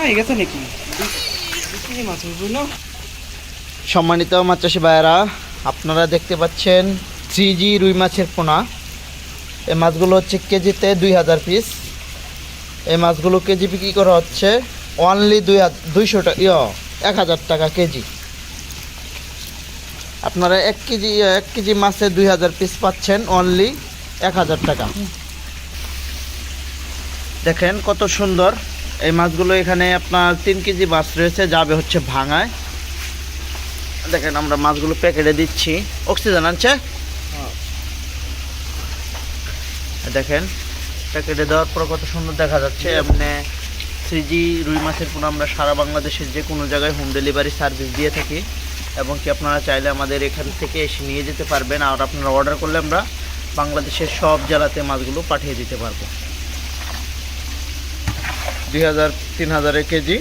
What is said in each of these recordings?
হয়ে গেছে নাকি? মাছ হইব না। সম্মানিত মাছ চাষি ভাইয়েরা, আপনারা দেখতে পাচ্ছেন 3G রুই মাছের পোনা। এই মাছগুলো হচ্ছে কেজিতে 2000 পিস। এই মাছগুলো কেজি বিক্রি করা হচ্ছে অনলি 200 টাকা 1000 টাকা কেজি। আপনারা 1 কেজি মাছে 2000 পিস পাচ্ছেন অনলি 1000 টাকা। দেখেন কত সুন্দর এই মাছগুলো। এখানে আপনার 3 কেজি মাছ রয়েছে, যাবে হচ্ছে ভাঙায়। দেখেন আমরা মাছগুলো প্যাকেটে দিচ্ছি। অক্সিজেন আনছে, দেখেন প্যাকেটে দেওয়ার পর কত সুন্দর দেখা যাচ্ছে। এমনি 3G রুই মাছের পোনা আমরা সারা বাংলাদেশের যে কোনো জায়গায় হোম ডেলিভারি সার্ভিস দিয়ে থাকি, এবং কি আপনারা চাইলে আমাদের এখান থেকে এসে নিয়ে যেতে পারবেন। আর আপনারা অর্ডার করলে আমরা বাংলাদেশের সব জেলাতে মাছগুলো পাঠিয়ে দিতে পারবো। 2000-3000 কেজি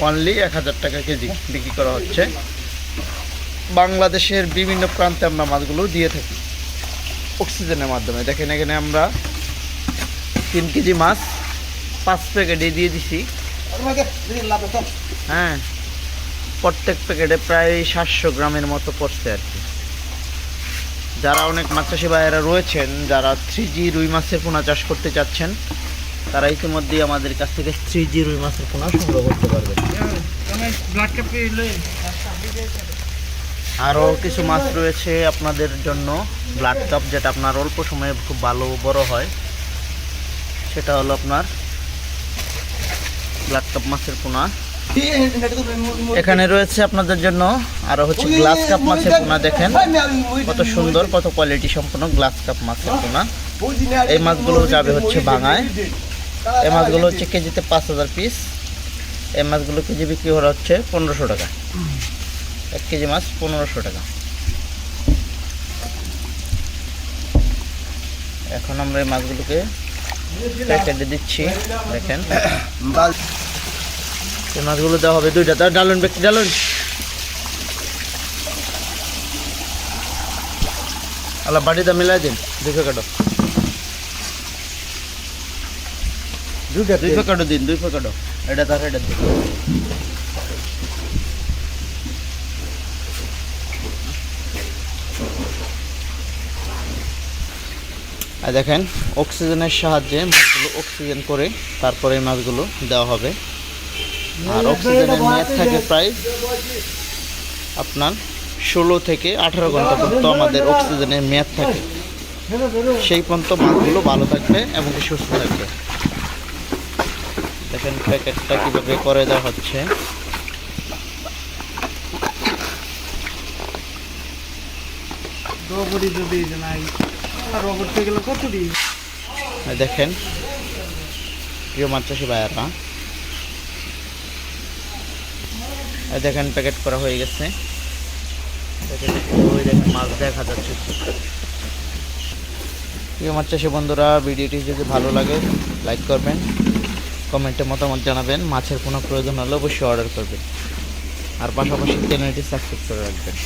অনলি 1000 টাকা কেজি বিক্রি করা হচ্ছে। বাংলাদেশের বিভিন্ন প্রান্তে আমরা মাছগুলো দিয়ে থাকি অক্সিজেনের মাধ্যমে। দেখেন এখানে আমরা 3 কেজি মাছ 5 প্যাকেটে দিয়ে দিছি। হ্যাঁ, প্রত্যেক প্যাকেটে প্রায় 700 গ্রামের মতো পড়ছে আর কি। যারা অনেক মাছ চাষি ভাইয়েরা রয়েছেন, যারা 3G রুই মাছের পোনা চাষ করতে চাচ্ছেন, তারা ইতিমধ্যেই আমাদের কাছ থেকে 3G রুই মাছের পোনা সংগ্রহ করতে পারবেন। আরও কিছু মাছ রয়েছে আপনাদের জন্য ব্লাড কাপ, যেটা আপনার অল্প সময়ে খুব ভালো বড় হয়। সেটা হলো আপনার ব্লাড কাপ মাছের পোনা। এখানে রয়েছে আপনাদের জন্য আরও হচ্ছে গ্লাস কাপ মাছের পোনা। দেখেন কত সুন্দর, কত কোয়ালিটি সম্পন্ন গ্লাস কাপ মাছের পোনা। এই মাছগুলো যাবে হচ্ছে ভাঙায়। এই মাছগুলো হচ্ছে কেজিতে 5000 পিস। এই মাছগুলো কেজি বিক্রি করা হচ্ছে 1500 টাকা। 1 কেজি মাছ 1500 টাকা। এখন আমরা এই মাছগুলোকে প্যাকেটে দিচ্ছি। দেখেন এই মাছগুলো দেওয়া হবে 2টা। তার ডালুন ব্যক্তি ডালুন আল্লাহ বাড়িটা মিলাই দিন। 2 প্যাকেটও 2 প্যাকেটও দিন। 2 প্যাকেটও এটা তার এটা দিন। আর দেখেন অক্সিজেনের সাহায্যে মাছগুলো অক্সিজেন করে তারপরে মাছগুলো দেওয়া হবে। আর অক্সিজেনের মেয়াদ থাকে প্রায় আপনার 16 থেকে 18 ঘন্টা পর্যন্ত আমাদের অক্সিজেনের মেয়াদ থাকে। সেই পর্যন্ত মাছগুলো ভালো থাকবে এবং সুস্থ থাকবে। দেখেন প্যাকেটটা কীভাবে করে দেওয়া হচ্ছে। দেখেন প্রিয় মাছ চাষি ভাইয়ারা, দেখেন প্যাকেট করা হয়ে গেছে। দেখেন মাছ দেখা যাচ্ছে। প্রিয় মাছ চাষি বন্ধুরা, ভিডিওটি যদি ভালো লাগে লাইক করবেন, কমেন্টে মতামত জানাবেন। মাছের কোনো প্রয়োজন হলে অবশ্যই অর্ডার করবেন, আর পাশাপাশি চ্যানেলটি সাবস্ক্রাইব করে রাখবেন।